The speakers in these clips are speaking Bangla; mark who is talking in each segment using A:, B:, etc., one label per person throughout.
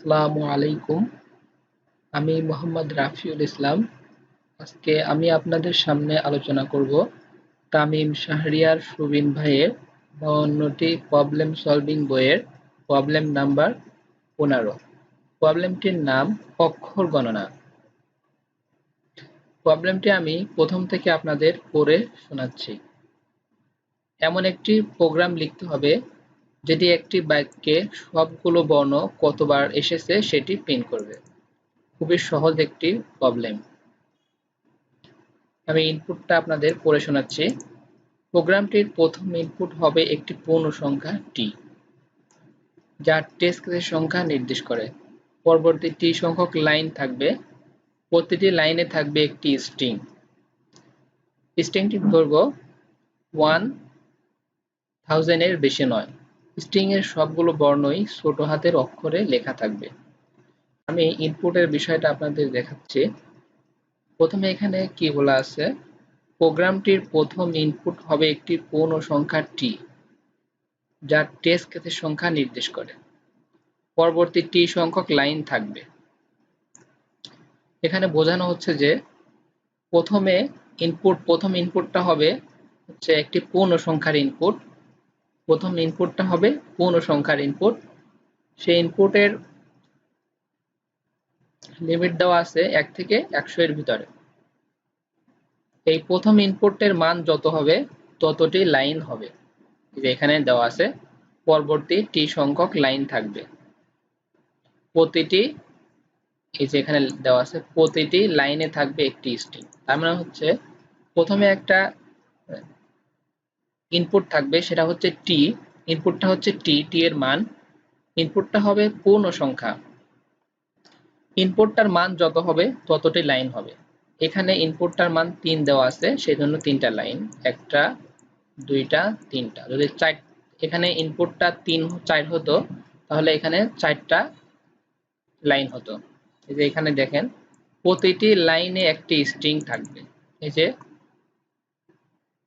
A: আসসালামু আলাইকুম। আমি মোহাম্মদ রাফিউল ইসলাম। আজকে আমি আপনাদের সামনে আলোচনা করব তামিম শাহরিয়ার সুবিন ভাইয়ের ৫২টি প্রবলেম সলভিং বইয়ের প্রবলেম নাম্বার ১৫। প্রবলেমটির নাম অক্ষর গণনা। প্রবলেমটি আমি প্রথম থেকে আপনাদের পড়ে শোনাচ্ছি। এমন একটি প্রোগ্রাম লিখতে হবে যেটি একটি বাক্যে সবগুলো বর্ণ কতবার এসেছে সেটি প্রিন্ট করবে। খুবই সহজ একটি প্রবলেম। আমি ইনপুটটা আপনাদের পড়ে শোনাচ্ছি। প্রোগ্রামটির প্রথম ইনপুট হবে একটি পূর্ণ সংখ্যা টি, যা টেস্ট কেসের সংখ্যা নির্দেশ করে। পরবর্তী টি সংখ্যক লাইন থাকবে। প্রতিটি লাইনে থাকবে একটি স্ট্রিং। স্ট্রিংটির দৈর্ঘ্য 1000 এর বেশি নয়। স্ট্রিং এর সবগুলো বর্ণই ছোট হাতের অক্ষরে লেখা থাকবে। আমি ইনপুটের বিষয়টা আপনাদের দেখাচ্ছি। প্রথমে এখানে কি বলা আছে, প্রোগ্রামটির প্রথম ইনপুট হবে একটি পূর্ণ সংখ্যা টি, যা টেস্ট কেসের সংখ্যা নির্দেশ করে। পরবর্তী টি সংখ্যক লাইন থাকবে। এখানে বোঝানো হচ্ছে যে প্রথম ইনপুটটা হবে একটি পূর্ণ সংখ্যার ইনপুট। প্রথম ইনপুটটা হবে পূর্ণ সংখ্যার ইনপুট। সেই ইনপুটের লিমিট দেওয়া আছে 1 থেকে 100 এর ভিতরে। এই প্রথম ইনপুটের মান যত হবে ততটি লাইন হবে। যে এখানে দেওয়া আছে পরবর্তী টি সংখ্যক লাইন থাকবে। প্রতিটি এই যে এখানে দেওয়া আছে প্রতিটি লাইনে থাকবে একটি স্ট্রিং। তার মানে হচ্ছে প্রথমে একটা ইনপুট থাকবে, সেটা হচ্ছে টি। ইনপুটটা হচ্ছে টি, টি এর মান। ইনপুটটা হবে পূর্ণ সংখ্যা। ইনপুটটার মান যত হবে ততটি লাইন হবে। এখানে ইনপুটটার মান 3 দেওয়া আছে, সেজন্য 3টা লাইন। একটা, দুইটা, তিনটা। যদি এখানে ইনপুটটা 3 4 হতো তাহলে এখানে 4টা লাইন হতো। এই যে এখানে দেখেন প্রতিটি লাইনে একটি স্ট্রিং থাকবে। এই যে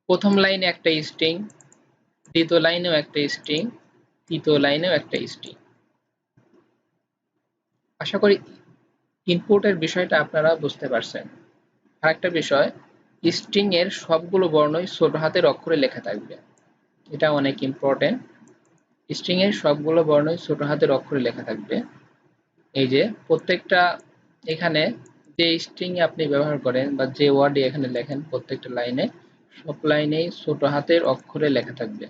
A: প্রথম লাইনে একটা স্ট্রিং, দ্বিতীয় লাইনেও একটা স্ট্রিং, তৃতীয় লাইনেও একটা স্ট্রিং। আশা করি ইনপুটের বিষয়টা আপনারা বুঝতে পারছেন। আরেকটা বিষয়, স্ট্রিং এর সবগুলো বর্ণই ছোট হাতের অক্ষরে লেখা থাকবে। এটা অনেক ইম্পর্টেন্ট। স্ট্রিং এর সবগুলো বর্ণই ছোট হাতের অক্ষরে লেখা থাকবে। এই যে প্রত্যেকটা এখানে যে স্ট্রিং আপনি ব্যবহার করেন বা যে ওয়ার্ডই এখানে লেখেন, প্রত্যেকটা লাইনে সব লাইনেই ছোট হাতের অক্ষরে লেখা থাকবে।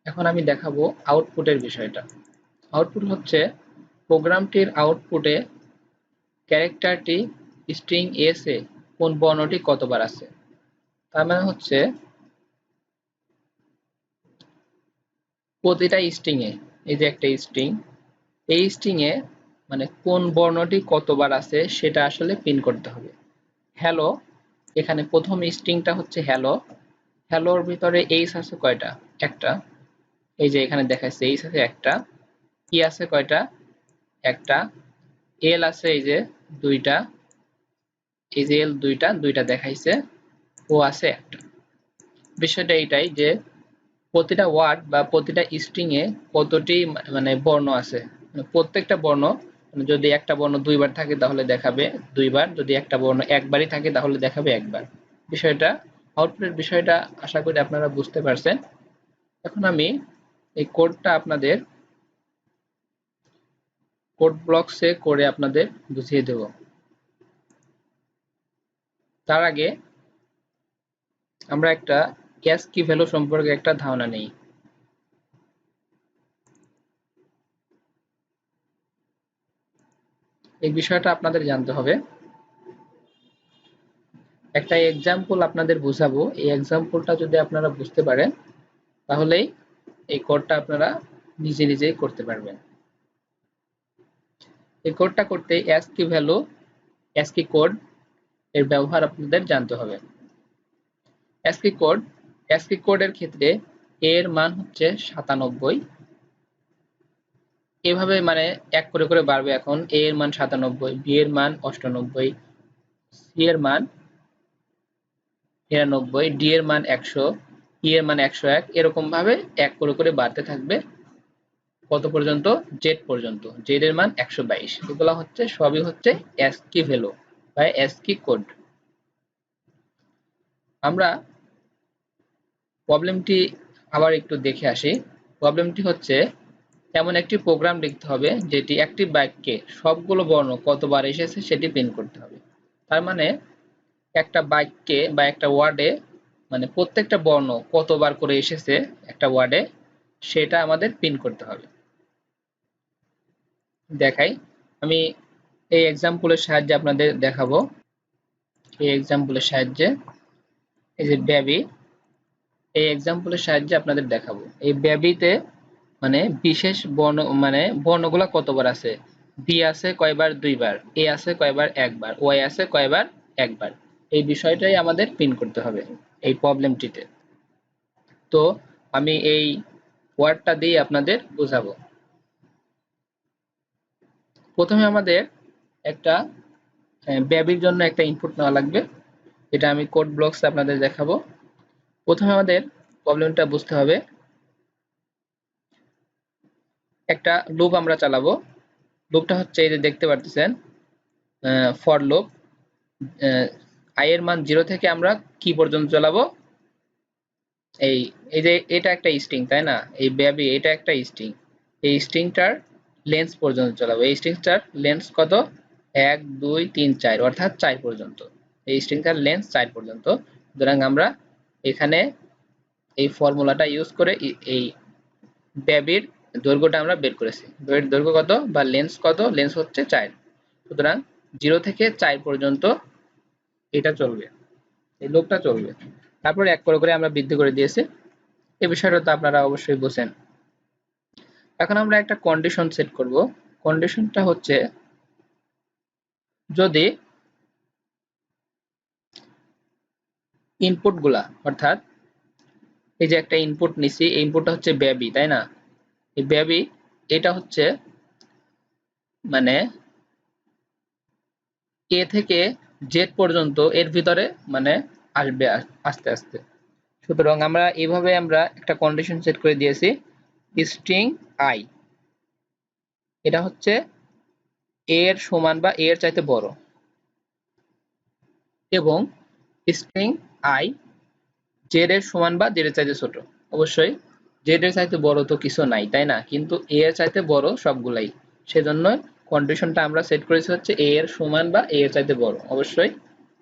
A: এখন আমি দেখাবো আউটপুটের বিষয়টা। আউটপুট হচ্ছে প্রোগ্রামটির আউটপুটে ক্যারেক্টারটি স্ট্রিং এস এ কোন বর্ণটি কতবার আছে। তার মানে হচ্ছে প্রতিটা স্ট্রিং এ, এই যে একটা স্ট্রিং, এই স্ট্রিং এ মানে কোন বর্ণটি কতবার আছে সেটা আসলে প্রিন্ট করতে হবে। হ্যালো, এখানে প্রথম স্ট্রিংটা হচ্ছে হ্যালো। হ্যালোর ভিতরে এইচ আছে কয়টা? একটা। এই যে এখানে দেখাচ্ছে এইচ আছে একটা। ই আছে কয়টা? একটা। এল আছে এই যে দুইটা। এই যে এল দুইটা, দুইটা দেখাইছে। ও আছে একটা। বিষয়টা এইটাই যে প্রতিটা ওয়ার্ড বা প্রতিটা স্ট্রিং এ কতটি মানে বর্ণ আছে। প্রত্যেকটা বর্ণ, যদি একটা বর্ণ দুইবার থাকে তাহলে দেখাবে দুইবার, যদি একটা বর্ণ একবারই থাকে তাহলে দেখাবে একবার। বিষয়টা আউটপুটের বিষয়টা আশা করি আপনারা বুঝতে পারছেন। এখন আমি এই কোডটা আপনাদের কোড ব্লকসে করে আপনাদের বুঝিয়ে দেব। তার আগে আমরা একটা ক্যাশ কি ভ্যালু সম্পর্কে একটা ধারণা নেই। এই বিষয়টা আপনাদের জানতে হবে। একটা এক্সাম্পল আপনাদের বুঝাবো। এই এক্সাম্পলটা যদি আপনারা বুঝতে পারেন তাহলেই এই কোডটা আপনারা নিজে নিজেই করতে পারবেন। এই কোডটা করতে ASCII ভ্যালু, ASCII কোড এর ব্যবহার আপনাদের জানতে হবে। ASCII কোডের ক্ষেত্রে a এর মান হচ্ছে 97। এভাবে মানে এক করে করে বাড়বে। এখন a এর মান 97, b এর মান 98, c এর মান 99, d এর মান 100, e এর মান 101। এরকম ভাবে এক করে করে বাড়তে থাকবে। কত পর্যন্ত? জেড পর্যন্ত। জেড এর মান 122। এগুলো হচ্ছে সবই হচ্ছে অ্যাস্কি ভ্যালু বা অ্যাস্কি কোড। আমরা প্রবলেমটি আবার একটু দেখে আসি। প্রবলেমটি হচ্ছে এমন একটি প্রোগ্রাম লিখতে হবে যেটি একটি বাক্যে সবগুলো বর্ণ কতবার এসেছে সেটি প্রিন্ট করতে হবে। তার মানে একটা বাক্যে বা একটা ওয়ার্ডে মানে প্রত্যেকটা বর্ণ কতবার করে এসেছে একটা ওয়ার্ডে সেটা আমাদের প্রিন্ট করতে হবে। দেখাই, আমি এই এক্সাম্পলের সাহায্যে আপনাদের দেখাবো। এই এক্সাম্পলের সাহায্যে এই যে বেবি, এই এক্সাম্পলের সাহায্যে আপনাদের দেখাবো এই বেবিতে মানে বিশেষ বর্ণ মানে বর্ণগুলা কতবার আছে। বি আছে কয়বার? দুইবার। এ আছে কয়বার? একবার। ওয়াই আছে কয়বার? একবার। এই বিষয়টাই আমাদের প্রিন্ট করতে হবে এই প্রবলেমটিতে। তো আমি এই ওয়ার্ডটা দিয়ে আপনাদের বোঝাবো। প্রথমে আমাদের একটা বেবির জন্য একটা ইনপুট নেওয়া লাগবে, এটা আমি কোড ব্লকস আপনাদের দেখাবো। প্রথমে আমাদের প্রবলেমটা বুঝতে হবে। একটা লুপ আমরা চালাবো। লুপটা হচ্ছে এই যে দেখতে পারতেছেন ফর লুপ। আই এর মান 0 থেকে আমরা কি পর্যন্ত চালাবো? এই এই যে এটা একটা স্ট্রিং তাই না, এই বেবি এটা একটা স্ট্রিং। এই স্ট্রিংটার লেন্থ পর্যন্ত চালাবো। এই স্ট্রিংটার লেন্থ কত? 1 2 3 4 অর্থাৎ 4 পর্যন্ত। এই স্ট্রিংটার লেন্থ 4 পর্যন্ত। সুতরাং আমরা এখানে এই ফর্মুলাটা ইউজ করে এই বেবির দৈর্ঘ্যটা আমরা বের করেছি। বেবির দৈর্ঘ্য কত বা লেন্থ কত? লেন্থ হচ্ছে 4। সুতরাং 0 থেকে 4 পর্যন্ত এটা চলবে, এই লুপটা চলবে। তারপরে এক করে করে আমরা বৃদ্ধি করে দিয়েছি। এই বিষয়টা তো আপনারা অবশ্যই বোঝেন। এখন আমরা একটা কন্ডিশন সেট করব। কন্ডিশনটা হচ্ছে যদি ইনপুট গুলা অর্থাৎ এই যে একটা ইনপুট নিছি, এই ইনপুটটা হচ্ছে বেবি তাই না, এই বেবি এটা হচ্ছে মানে এ থেকে জেড পর্যন্ত এর ভিতরে মানে আসবে আস্তে আস্তে। সুতরাং আমরা এইভাবে আমরা একটা কন্ডিশন সেট করে দিয়েছি স্ট্রিং আই এটা হচ্ছে এ এর সমান বা এ এর চাইতে বড়, এবং স্ট্রিং আই জেড এর সমান বা জেড এর চাইতে ছোট। অবশ্যই জেড এর চাইতে বড় তো কিছু নাই তাই না, কিন্তু এ এর চাইতে বড় সবগুলাই। সেজন্য কন্ডিশনটা আমরা সেট করেছি হচ্ছে এ এর সমান বা এ এর চাইতে বড় অবশ্যই,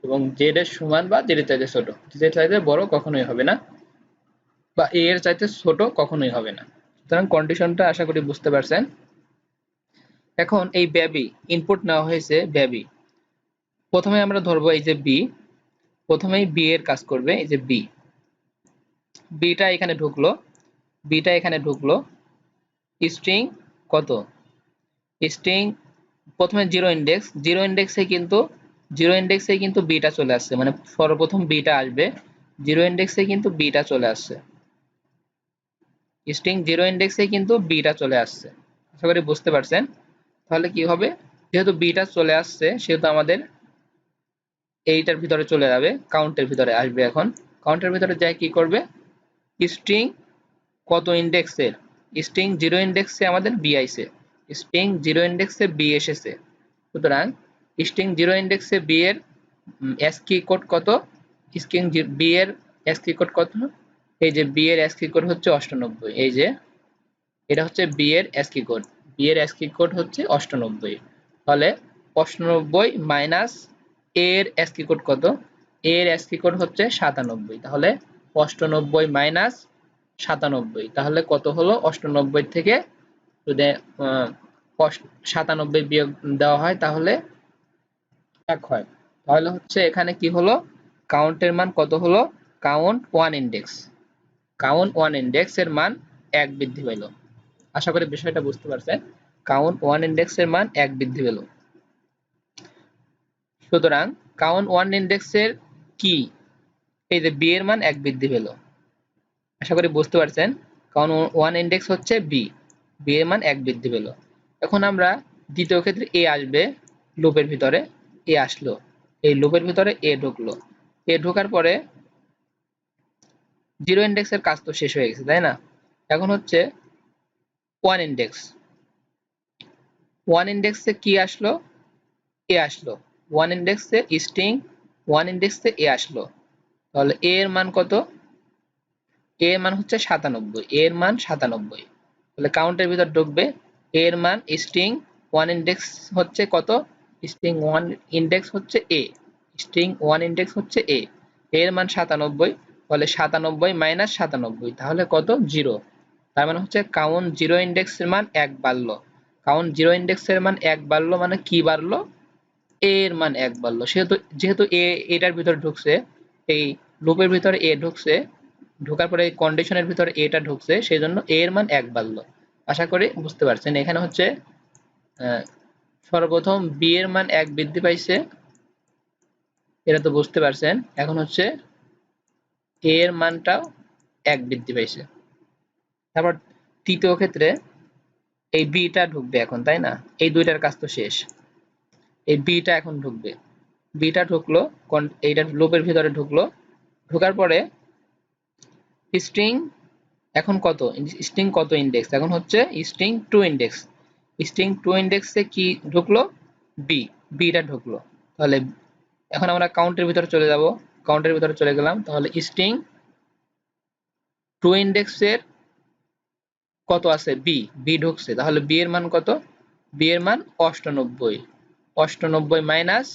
A: এবং জেড এর সমান বা জেড এর চাইতে ছোট। জেড এর চাইতে বড় কখনোই হবে না, বা এ এর চাইতে ছোট কখনোই হবে না। সুতরাং কন্ডিশনটা আশা করি বুঝতে পারছেন। এখন এই বেবি ইনপুট নেওয়া হয়েছে বেবি। প্রথমে আমরা ধরবো এই যে বি, প্রথমেই বি এর কাজ করবে। এই যে বি, বিটা এখানে ঢুকলো, বিটা এখানে ঢুকলো। স্ট্রিং কত? স্ট্রিং প্রথমে জিরো ইন্ডেক্স, জিরো ইন্ডেক্সে কিন্তু বিটা চলে আসছে, মানে সর্বপ্রথম বিটা আসবে জিরো ইন্ডেক্সে, কিন্তু বিটা চলে আসছে। স্ট্রিং জিরো ইন্ডেক্সে কিন্তু বিটা চলে আসছে। আশা করি বুঝতে পারছেন। তাহলে কি হবে? যেহেতু বিটা চলে আসছে সেহেতু আমাদের এইটার ভিতরে চলে যাবে, কাউন্টের ভিতরে আসবে। এখন কাউন্টের ভিতরে যায় কি করবে? স্ট্রিং কত ইন্ডেক্সের? স্ট্রিং জিরো ইন্ডেক্সে আমাদের বি আইছে, স্ট্রিং জিরো ইন্ডেক্সে বি এসেছে। সুতরাং স্ট্রিং জিরো ইন্ডেক্সে বি এর এসকি কোড কত? স্ট্রিং বি এর এসকি কোড কত? এই যে বি এর এসকি কোড হচ্ছে 98। এই যে এটা হচ্ছে বি এর এসকি কোড, বি এর এসকি কোড হচ্ছে 98। তাহলে 98 মাইনাস এ এর এসকি কোড কত? এ এর এসকি কোড হচ্ছে 97। তাহলে 98 মাইনাস 97, তাহলে কত হলো? 98 থেকে যদি 97 বিয়োগ দেওয়া হয় তাহলে 1 হয়। তাহলে হচ্ছে এখানে কি হলো? কাউন্টের মান কত হলো? Count one index, count one index এর মান 1 বৃদ্ধি পেল। আশা করি বিষয়টা বুঝতে পারছেন। কাউন্ট ওয়ান ইন্ডেক্স এর মান 1 বৃদ্ধি পেল। সুতরাং কাউন্ট ওয়ান ইন্ডেক্স এর কি? এই যে বি এর মান 1 বৃদ্ধি পেল। আশা করি বুঝতে পারছেন। কাউন্ট ওয়ান ইন্ডেক্স হচ্ছে বি, বি এর মান 1 বৃদ্ধি পেল। এখন আমরা দ্বিতীয় ক্ষেত্রে এ আসবে লুপের ভিতরে, এ আসলো, এই লুপের ভিতরে এ ঢুকলো। এ ঢোকার পরে জিরো ইন্ডেক্সের কাজ তো শেষ হয়ে গেছে তাই না। এখন হচ্ছে ওয়ান ইন্ডেক্স, ওয়ান ইন্ডেক্সে কি আসলো, এ আসলো, ওয়ান ইন্ডেক্সে স্ট্রিং, ওয়ান ইন্ডেক্সে এ আসলো, তাহলে এ এর মান কত, এ এর মান হচ্ছে 97, এ এর মান 97, তাহলে কাউন্টের ভিতর ঢুকবে, এ এর মান স্ট্রিং ওয়ান ইন্ডেক্স হচ্ছে কত, স্ট্রিং ওয়ান ইন্ডেক্স হচ্ছে এ, স্ট্রিং ওয়ান ইন্ডেক্স হচ্ছে এ, এর মান 97, তাহলে 97 মাইনাস 97 তাহলে কত, 0, তার মানে হচ্ছে কাউন্ট জিরো ইন্ডেক্সের মান 1 বাড়লো, কাউন্ট জিরো ইন্ডেক্সের মান 1 বাড়লো মানে কি বাড়লো, এ এর মান 1 বাড়লো, সেহেতু যেহেতু এ এটার ভিতর ঢুকছে, এই লুপের ভিতরে এ ঢুকছে, ঢোকার পরে কন্ডিশনের ভিতরে এটা ঢুকছে, সেই জন্য এ এর মান 1 বাড়লো। আশা করি বুঝতে পারছেন। এখানে হচ্ছে সর্বপ্রথম বি এর মান 1 বৃদ্ধি পাইছে, এটা তো বুঝতে পারছেন। এখন হচ্ছে এ এর মানটাও 1 বৃদ্ধি পাইছে। তারপর তৃতীয় ক্ষেত্রে এই বিটা ঢুকবে এখন, তাই না, এই দুইটার কাজ তো শেষ, এই বিটা এখন ঢুকবে, বিটা ঢুকলো, এইটার লুপের ভিতরে ঢুকলো, ঢোকার পরে স্ট্রিং এখন কত, স্ট্রিং কত ইন্ডেক্স, এখন হচ্ছে string to index, string to ইন্ডেক্সে কি ঢুকলো, বি, বিটা ঢুকলো, তাহলে এখন আমরা কাউন্টের ভিতরে চলে যাব, কাউন্টের ভিতরে চলে গেলাম, তাহলে স্ট্রিং টু ইন্ডেক্সের কত আছে, বি, বি ঢুকছে, তাহলে বি এর মান কত, বি এর মান 98, 98 মাইনাস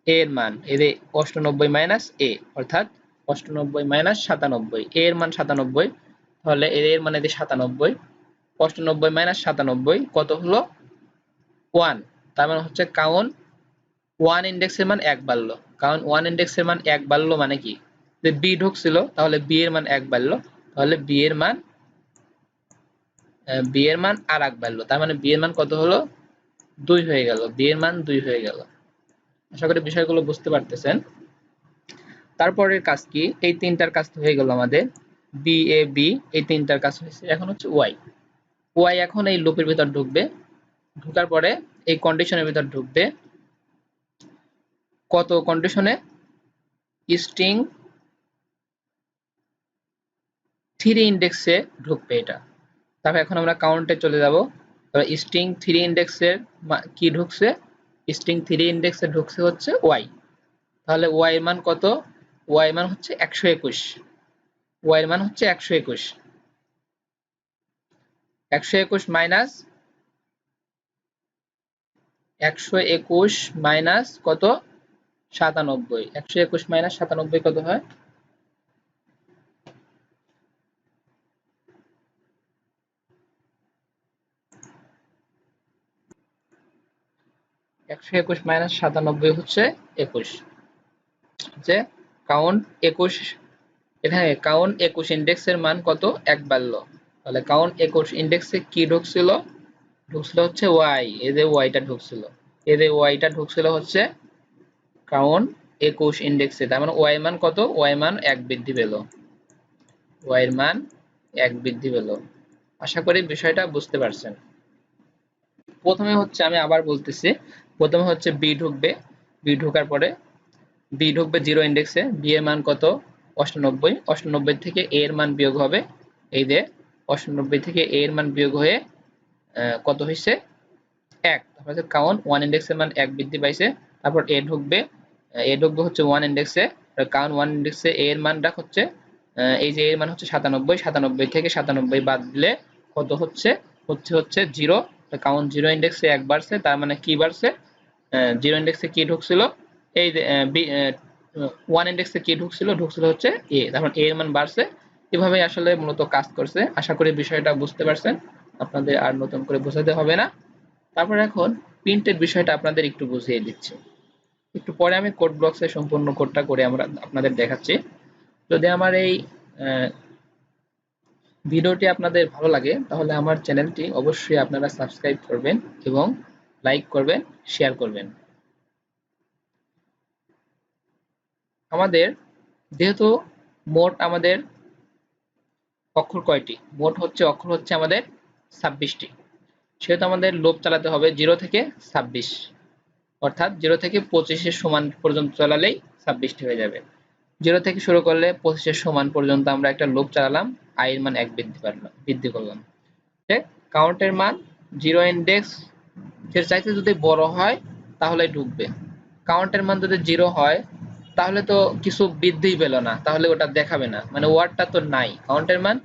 A: এ এর মান, এর 98 মাইনাস এ, অর্থাৎ 98 মাইনাস 97, এ এর মান 97, তাহলে এর মানে 97, 98 মাইনাস 97 কত হলো, 1, তার মানে হচ্ছে কাউন্ট ওয়ান ইন্ডেক্সের মান 1 বাড়লো, কারণ ওয়ান ইন্ডেক্সের মান 1 বাড়লো মানে কি, যে বি ঢুকছিল তাহলে বি এর মান 1 বাড়লো, তাহলে বি এর মান আর 1 বাড়লো, তার মানে বি এর মান কত হলো, 2 হয়ে গেল, বি এর মান 2 হয়ে গেল। আশা করি বিষয়গুলো বুঝতে পারতেছেন। তারপরের কাজ কি, এই তিনটার কাজ তো হয়ে গেল আমাদের, বি এ বি, এই তিনটার কাজ হয়েছে, এখন হচ্ছে ওয়াই, ওয়াই এখন এই লুপের ভিতর ঢুকবে, ঢোকার পরে এই কন্ডিশনের ভিতর ঢুকবে, কত কন্ডিশনে, স্ট্রিং 3 ইন্ডেক্সে ঢুকবে এটা, তারপর এখন আমরা কাউন্টে চলে যাব, স্ট্রিং 3 ইন্ডেক্সের কি ঢুকছে, স্ট্রিং 3 ইন্ডেক্সে ঢুকছে হচ্ছে ওয়াই, তাহলে ওয়াই এর মান কত, ওয়াই এর মান হচ্ছে 121, ওয়াই এর মান হচ্ছে 121, 121 মাইনাস 121 মাইনাস কত, 97, 121 মাইনাস 97 কত হয়, 121 মাইনাস 97 হচ্ছে 21, যে কাউন্ট 21, এখানে কাউন্ট 21 ইন্ডেক্সের মান কত, 1 বাড়লো, তাহলে কাউন্ট 21 ইন্ডেক্সে কি ঢুকছিল, ঢুকছিল হচ্ছে ওয়াই, এই যে ওয়াইটা ঢুকছিল, এই যে ওয়াইটা ঢুকছিল হচ্ছে কাউন্ট 21 ইন্ডেক্সে, তার মানে ওয়াই মান কত, ওয়াই মান 1 বৃদ্ধি পেল, ওয়াই এর মান 1 বৃদ্ধি পেল। আশা করি বিষয়টা বুঝতে পারছেন। প্রথমে হচ্ছে আমি আবার বলতেছি, প্রথমে হচ্ছে বি ঢুকবে, বি ঢোকার পরে বি ঢুকবে জিরো ইন্ডেক্সে, বি এর মান কত, 98, 98 থেকে এ এর মান বিয়োগ হবে, এই যে 98 থেকে এ এর মান বিয়োগ হয়ে কত হয়েছে, 1, তারপরে কাউন্ট ওয়ান ইন্ডেক্সের মান 1 বৃদ্ধি পাইছে, তারপর এ ঢুকবে, এ ঢুকবে হচ্ছে ওয়ান ইন্ডেক্সে, কাউন্ট ওয়ান ইন্ডেক্সে এ এর মানটা হচ্ছে, এই যে এর মান হচ্ছে 97, 97 থেকে 97 বাদ দিলে কত হচ্ছে, হচ্ছে 0, কাউন্ট জিরো ইন্ডেক্সে 1 বাড়ছে, তার মানে কি বাড়ছে, জিরো ইন্ডেক্সে কি ঢুকছিল, এই যে ওয়ান ইন্ডেক্সে কি ঢুকছিল, ঢুকছিল হচ্ছে এ, তারপর এ এর মান বাড়ছে, এভাবে আসলে মূলত কাজ করছে। আশা করি বিষয়টা বুঝতে পারছেন, আপনাদের আর নতুন করে বোঝাতে হবে না। তারপর এখন প্রিন্টের বিষয়টা আপনাদের একটু বুঝিয়ে দিচ্ছি, একটু পরে আমি কোড ব্লকসে সম্পূর্ণ কোডটা করে আমরা আপনাদের দেখাচ্ছি। যদি আমার এই ভিডিওটি আপনাদের ভালো লাগে তাহলে আমার চ্যানেলটি অবশ্যই আপনারা সাবস্ক্রাইব করবেন এবং লাইক করবেন, শেয়ার করবেন। আমাদের যেহেতু মোট আমাদের অক্ষর কয়টি, মোট হচ্ছে অক্ষর হচ্ছে আমাদের 26টি, সেহেতু আমাদের লুপ চালাতে হবে 0 থেকে 26, অর্থাৎ 0 থেকে 25 সমান পর্যন্ত চালালেই 26টি হয়ে যাবে। 0 থেকে শুরু করলে 25 সমান পর্যন্ত আমরা একটা লুপ চালালাম, i এর মান 1 বৃদ্ধি করলাম। কাউন্টের মান জিরো ইন্ডেক্স এর চাইতে যদি বড় হয় তাহলে ঢুকবে। কাউন্টের মান যদি জিরো হয় তাহলে তো কিছু বৃদ্ধিই পেল না, তাহলে ওটা দেখাবে না, মানে ওয়ার্ডটা তো নাই। কাউন্টের মান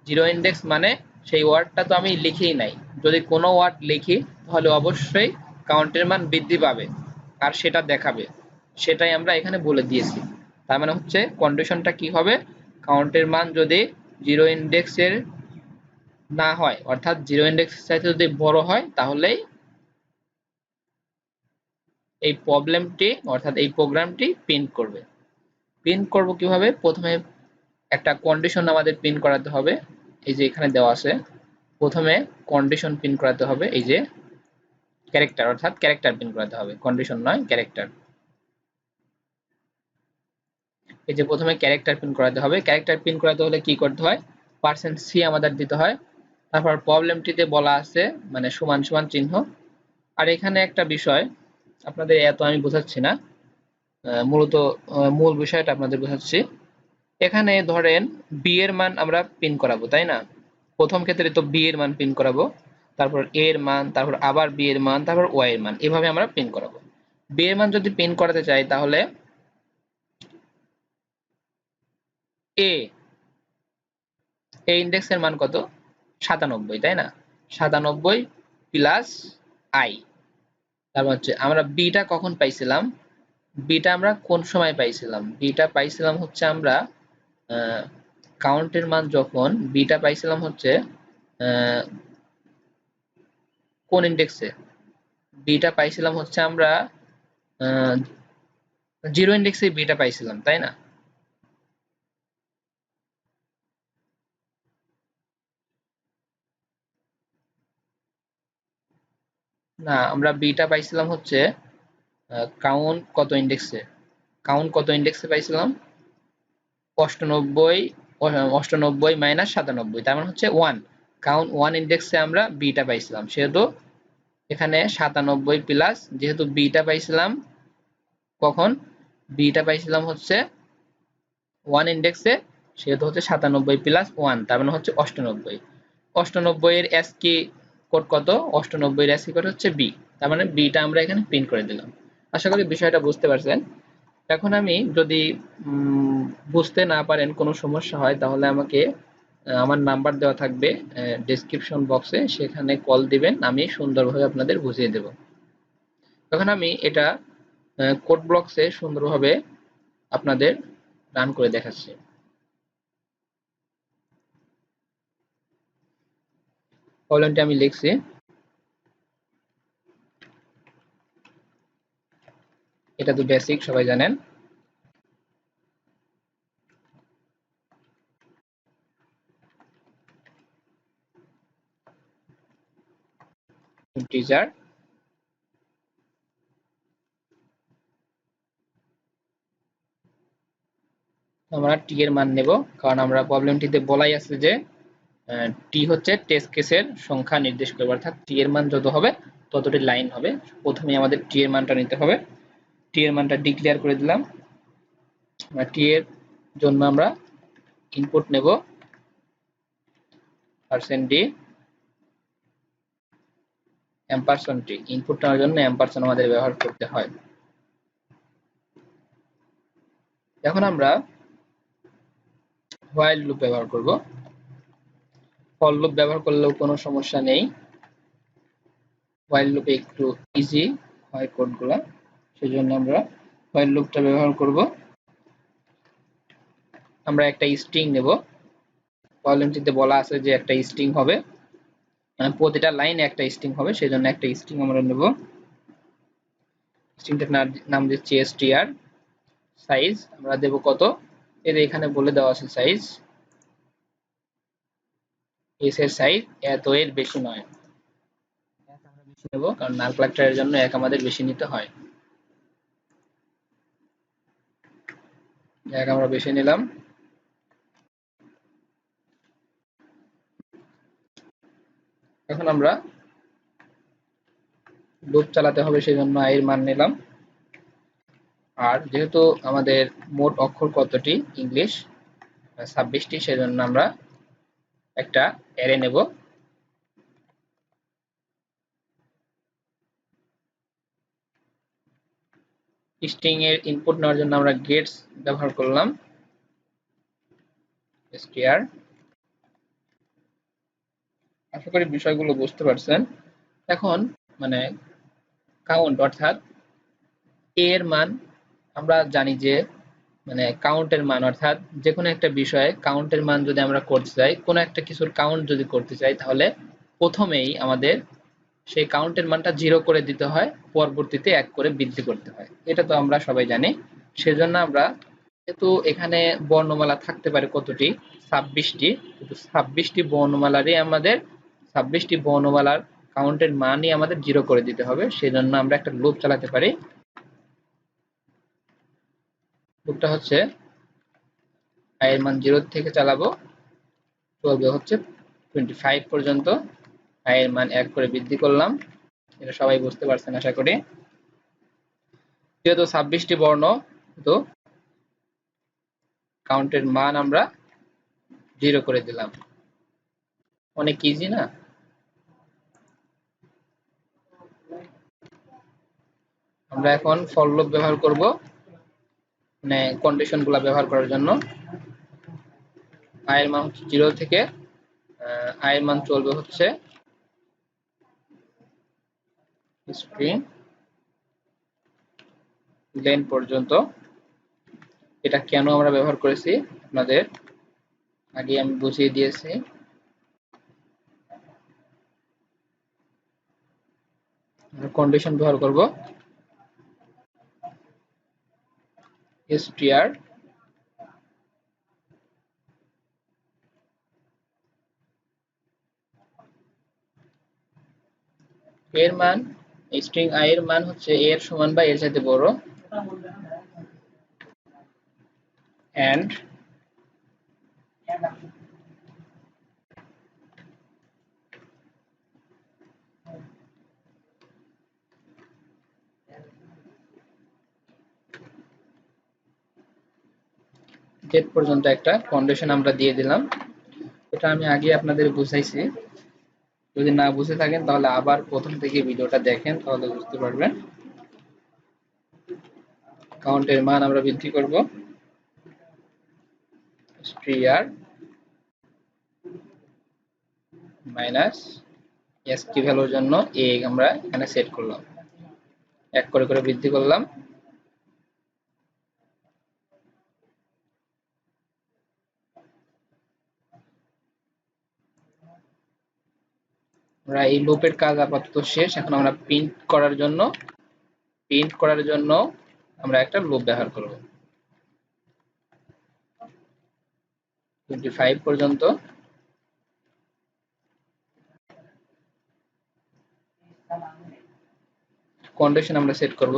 A: জিরো ইন্ডেক্স মানে সেই ওয়ার্ডটা তো আমি লিখেই নাই। যদি কোনো ওয়ার্ড লিখি তাহলে অবশ্যই কাউন্টের মান বৃদ্ধি পাবে আর সেটা দেখাবে, সেটাই আমরা এখানে বলে দিয়েছি। তার মানে হচ্ছে কন্ডিশনটা কি হবে, কাউন্টের মান যদি জিরো ইন্ডেক্সের না হয় অর্থাৎ জিরো ইন্ডেক্স চাইতে যদি বড় হয় তাহলেই এই প্রবলেমটি অর্থাৎ এই প্রোগ্রামটি প্রিন্ট করবে। প্রিন্ট করব কিভাবে, প্রথমে একটা কন্ডিশন আমাদের প্রিন্ট করাতে হবে। এই যে এখানে দেওয়া আছে, প্রথমে কন্ডিশন প্রিন্ট করাতে হবে, এই যে ক্যারেক্টার অর্থাৎ ক্যারেক্টার প্রিন্ট করাতে হবে, কন্ডিশন নয় ক্যারেক্টার। এই যে প্রথমে ক্যারেক্টার প্রিন্ট করাতে হবে। ক্যারেক্টার প্রিন্ট করাতে হলে কি করতে হয়, %c আমাদের দিতে হয়। তারপর প্রবলেমটিতে বলা আছে মানে সমান সমান চিহ্ন। আর এখানে একটা বিষয় আপনাদের এত আমি বোঝাচ্ছি না, মূলত মূল বিষয়টা আপনাদের বোঝাচ্ছি। এখানে ধরেন বি এর মান আমরা প্রিন্ট করাবো, তাই না? প্রথম ক্ষেত্রে তো বি এর মান প্রিন্ট করাবো, তারপর এ এর মান, তারপর আবার বি এর মান, তারপর ওয়াই এর মান, এভাবে আমরা প্রিন্ট করাবো। বি এর মান যদি প্রিন্ট করাতে চাই তাহলে এ ইন্ডেক্সের মান কত, 97, তাই না? 97 প্লাস আই। তারপর হচ্ছে আমরা বিটা কখন পাইছিলাম, বিটা আমরা কোন সময় পাইছিলাম, বিটা পাইছিলাম হচ্ছে আমরা কাউন্টের মান যখন বিটা পাইছিলাম হচ্ছে কোন ইন্ডেক্সে, বিটা পাইছিলাম হচ্ছে আমরা জিরো ইন্ডেক্সে বিটা পাইছিলাম, তাই না? না, আমরা বিটা পাইছিলাম হচ্ছে কাউন্ট কত ইন্ডেক্সে, কাউন্ট কত ইন্ডেক্সে পাইছিলাম 98, 98 মাইনাস 97, তার মানে হচ্ছে 1। কাউন্ট 1 ইন্ডেক্সে আমরা বিটা পাইছিলাম, সেহেতু এখানে 97 প্লাস, যেহেতু বিটা পাইছিলাম কখন, বিটা পাইছিলাম হচ্ছে 1 ইন্ডেক্সে, সেহেতু হচ্ছে 97 প্লাস 1, তার মানে হচ্ছে 98। 98 এর ASCII কোড কত, 98 এর ASCII কোড হচ্ছে বি, তার মানে বিটা আমরা এখানে প্রিন্ট করে দিলাম। আশা করি বিষয়টা বুঝতে পারছেন। এখন আমি যদি বুঝতে না পারেন, কোনো সমস্যা হয়, তাহলে আমাকে আমার নাম্বার দেওয়া থাকবে ডেসক্রিপশন বক্সে, সেখানে কল দিবেন, আমি সুন্দরভাবে আপনাদের বুঝিয়ে দেব। তখন আমি এটা কোড ব্লকসে সুন্দরভাবে আপনাদের রান করে দেখাচ্ছি। প্রবলেমটি আমি লিখছি, এটা তো বেসিক সবাই জানেন। টিচার আমরা টি এর মান নেব, কারণ আমরা প্রবলেমটিতে বলাই আছে যে টি হচ্ছে টেস্ট কেসের সংখ্যা নির্দেশ করবে, অর্থাৎ টি এর মান যত হবে ততটি লাইন হবে। প্রথমে আমাদের টি এর মানটা নিতে হবে, টি এর মানটা ডিক্লেয়ার করে দিলাম। টি এর জন্য আমরা ইনপুট নেব %d $t, ইনপুট নেওয়ার জন্য এম্পারসেন্ড আমাদের ব্যবহার করতে হয়। এখন আমরা হোয়াইল লুপ ব্যবহার করব, ফর লুপ ব্যবহার করলেও কোনো সমস্যা নেই, হোয়াইল লুপে একটু ইজি হয় কোডগুলো, সেজন্য আমরা হোয়াইল লুপটা ব্যবহার করব। আমরা একটা স্ট্রিং নেব, প্রবলেমটিতে বলা আছে যে একটা স্ট্রিং হবে, মানে প্রতিটা লাইনে একটা স্ট্রিং হবে, সেজন্য একটা স্ট্রিং আমরা নেব। স্ট্রিংটার নাম দিচ্ছি str, সাইজ আমরা দেব কত, এর এখানে বলে দেওয়া আছে সাইজ, s এর সাইজ এত, এর বেশি নয়, এক আমরা বেশি নেব কারণ নাল ক্যারেক্টারের জন্য এক আমাদের বেশি নিতে হয়, এক আমরা বেশি নিলাম। এখন আমরা লুপ চালাতে হবে, সেজন্য i এর মান নিলাম। আর যেহেতু আমাদের মোট অক্ষর কতটি, ইংলিশ 26টি, সেজন্য আমরা একটা অ্যারে নেব, স্ট্রিং এর ইনপুট নেওয়ার জন্য আমরা গেটস ব্যবহার করলাম str। আশা করি বিষয়গুলো বুঝতে পারছেন। এখন মানে কাউন্ট অর্থাৎ a এর মান আমরা জানি যে মানে কাউন্টের মান অর্থাৎ যে কোনো একটা বিষয়ে কাউন্টের মান যদি আমরা করতে চাই, কোনো একটা কিছুর কাউন্ট যদি করতে চাই, তাহলে প্রথমেই আমাদের সেই কাউন্টের মানটা 0 করে দিতে হয়, পরবর্তীতে 1 করে বৃদ্ধি করতে হয়। এটা তো আমরা সবাই জানি। সেজন্য আমরা যেহেতু এখানে বর্ণমালা থাকতে পারে কতটি, 26টি, কিন্তু 26টি বর্ণমালারই আমাদের 26টি বর্ণমালার কাউন্টের মানই আমাদের 0 করে দিতে হবে। সেজন্য আমরা একটা লুপ চালাতে পারি। লুপটা হচ্ছে i এর মান 0 থেকে চালাবো, চলবে হচ্ছে 25 পর্যন্ত। i এর মান 1 করে বৃদ্ধি করলাম। এটা সবাই বুঝতে পারছেন আশা করি। যেহেতু 26টি বর্ণ, তো কাউন্টের মান আমরা 0 করে দিলাম। অনেক ইজি না? আমরা এখন ফর লুপ ব্যবহার করব, মানে কন্ডিশনগুলো ব্যবহার করার জন্য। i এর মান 0 থেকে i এর মান চলবে হচ্ছে স্ট্রিং লেন পর্যন্ত। এটা কেন আমরা ব্যবহার করেছি আপনাদের আগে আমি বুঝিয়ে দিয়েছি। কন্ডিশন ব্যবহার করব str এর মান, স্ট্রিং i এর মান হচ্ছে a এর সমান বা এর চাইতে বড়, এন্ড z পর্যন্ত একটা কন্ডিশন আমরা দিয়ে দিলাম। এটা আমি আগে আপনাদের বুঝাইছি। যদি না বুঝে থাকেন তাহলে আবার প্রথম থেকে ভিডিওটা দেখেন, তাহলে বুঝতে পারবেন। কাউন্টের মান আমরা বৃদ্ধি করব str মাইনাস ASCII ভ্যালুর জন্য a আমরা এখানে সেট করলাম, 1 করে করে বৃদ্ধি করলাম। আমরা এই লুপের কাজ আপাতত শেষ। এখন আমরা প্রিন্ট করার জন্য আমরা একটা লুপ ব্যবহার করব 25 পর্যন্ত। কন্ডিশন আমরা সেট করব।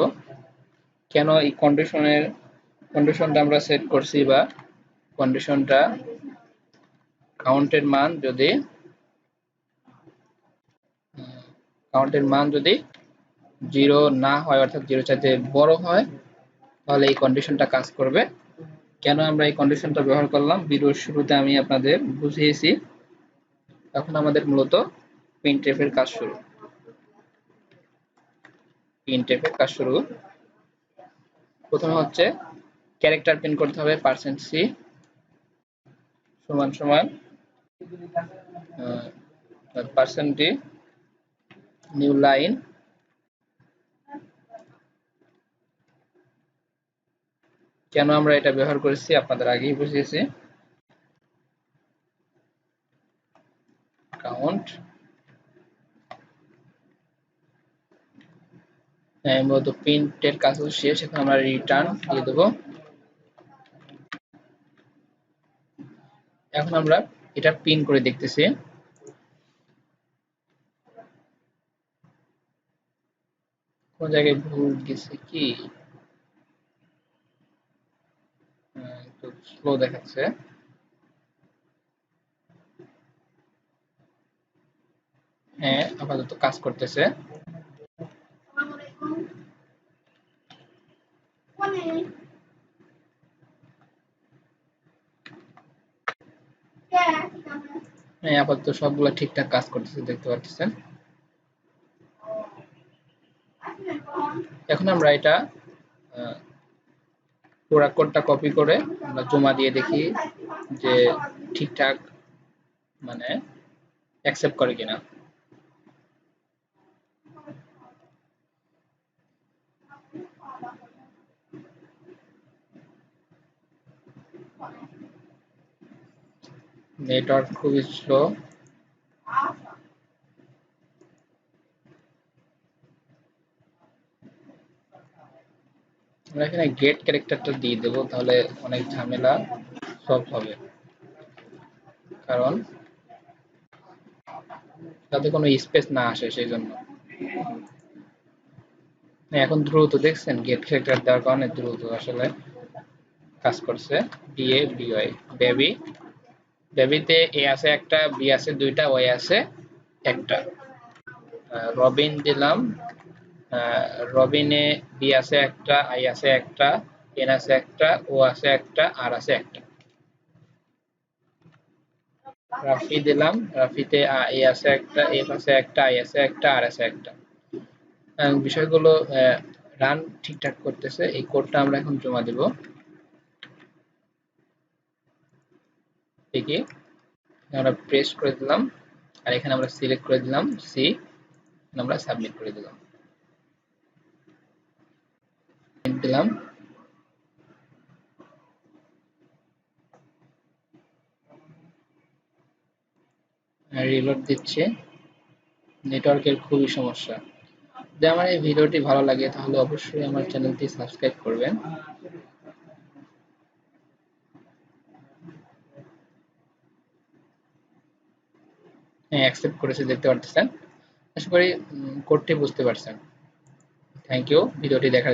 A: কেন এই কন্ডিশনটা আমরা সেট করছি, বা কন্ডিশনটা কাউন্টের মান যদি 0 না হয়, অর্থাৎ 0 চাইতে বড় হয়, তাহলে এই কন্ডিশনটা কাজ করবে। কেন আমরা এই কন্ডিশনটা ব্যবহার করলাম ভিডিওর শুরুতে আমি আপনাদের বুঝিয়েছি। এখন আমাদের মূলত printf এর কাজ শুরু। প্রথমে হচ্ছে ক্যারেক্টার প্রিন্ট করতে হবে, %c সমান সমান %d নিউ লাইন। কেন আমরা এটা ব্যবহার করেছি আপনাদের আগেই বুঝিয়েছি। কাউন্ট মূলত প্রিন্টের কাজ শেষ। এখন আমরা রিটার্ন দিয়ে দেব। এখন আমরা এটা প্রিন্ট করে দেখতেছি। কোন জায়গায় ভুল গেছে কি, একটু স্লো দেখাচ্ছে। হ্যাঁ, আপাতত কাজ করতেছে। হ্যাঁ, আপাতত সবগুলো ঠিকঠাক কাজ করতেছে, দেখতে পাচ্ছেন। এখন আমরা এটা পুরো কোডটা কপি করে আমরা জমা দিয়ে দেখি যে ঠিকঠাক মানে অ্যাকসেপ্ট করে কিনা। নেটওয়ার্ক খুবই স্লো। আমরা এখানে গেট ক্যারেক্টারটা দিয়ে দেবো, তাহলে অনেক ঝামেলা সলভ হবে, কারণ যাতে কোনো স্পেস না আসে সেই জন্য। এখন দ্রুত দেখছেন গেট ক্যারেক্টার দেওয়ার কারণে দ্রুত আসলে কাজ করছে। ডিএ বিওয়াই বেবি, বেবিতে এ আছে একটা, বি আছে দুইটা, ওয়াই আছে একটা। রবিন দিলাম, রবিনে বি আছে একটা, আই আছে একটা, এন আছে একটা, ও আছে একটা, আর আছে একটা। রাফি দিলাম, রাফিতে এ আছে একটা, এফ আছে একটা, আই আছে একটা, আর আছে একটা। বিষয়গুলো রান ঠিকঠাক করতেছে। এই কোডটা আমরা এখন জমা দেব। দেখি আমরা প্রেস করে দিলাম, আর এখানে আমরা সিলেক্ট করে দিলাম সি, আমরা সাবমিট করে দিলাম, দিলাম। রিলোড দিচ্ছে, নেটওয়ার্কের খুবই সমস্যা। যদি আমার এই ভিডিওটি ভালো লাগে তাহলে অবশ্যই আমার চ্যানেলটি সাবস্ক্রাইব করবেন। হ্যাঁ, অ্যাকসেপ্ট করেছে, দেখতে পারতেছেন। আশা করি কোডটি বুঝতে পারছেন। থ্যাংক ইউ ভিডিওটি দেখার